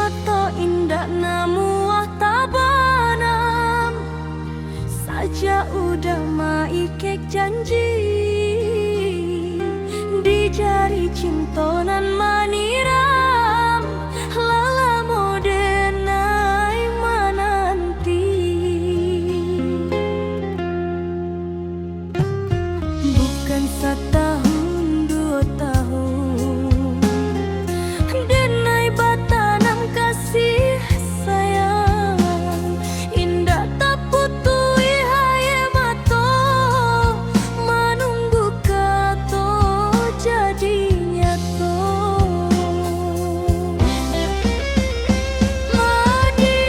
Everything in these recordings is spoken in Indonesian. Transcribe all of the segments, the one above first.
foto indah namuah tabanam saja udah maikek janji di jari cintonan maniram lala modenai mananti bukan setahun 2 tahun denai batanam kasih sayang indah tak putui haye mato menunggu kato jadi nyato lagi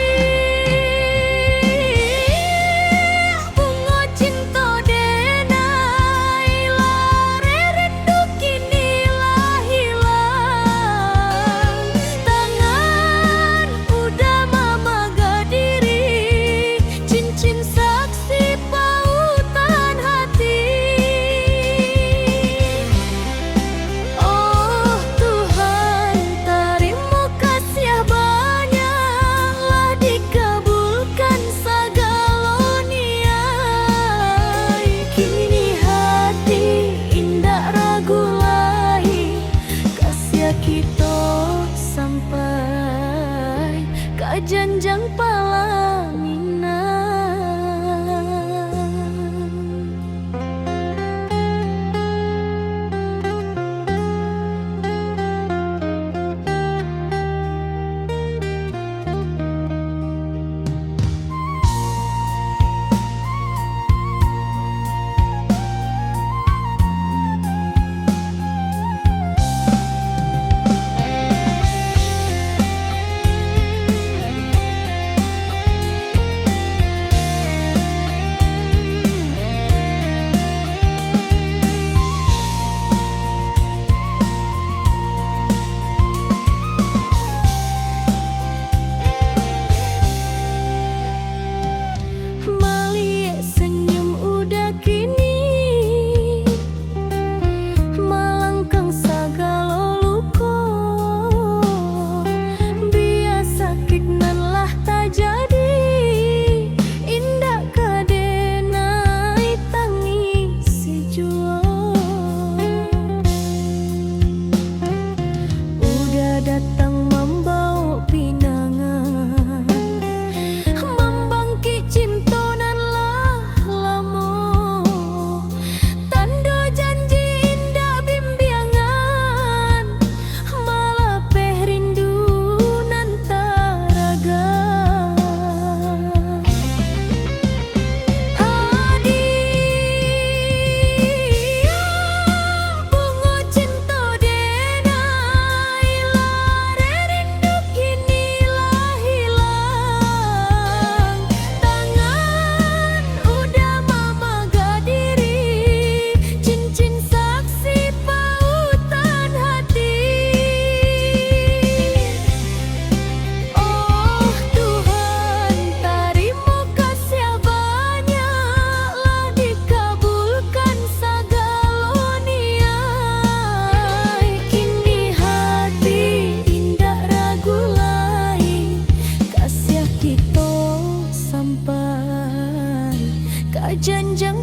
bunga cinta denai lare rindu kini lah hilang tangan udah mama gadiri cincin saksi pautan hati oh Tuhan terima kasih banyaklah dikabulkan segala niat kini hati indah ragu lagi kasih kita sampai ke jenjang pelaminan. Malie senyum udah kini malangkang sagala luko biasa sakitnan lah tak jadi indah kadenai tangis jua udah datang membawa pinangan membangkit cintonan lah lamo tanda janji indah bimbingan malah peh rindu nan taraga bunga cinta denai lare rindu kini lah hilang tangan udah mama gadiri cincin saksi pautan hati oh Tuhan terima kasih banyaklah dikabulkan segala niat kini hati indah ragu lagi kasih kita sampai ke jenjang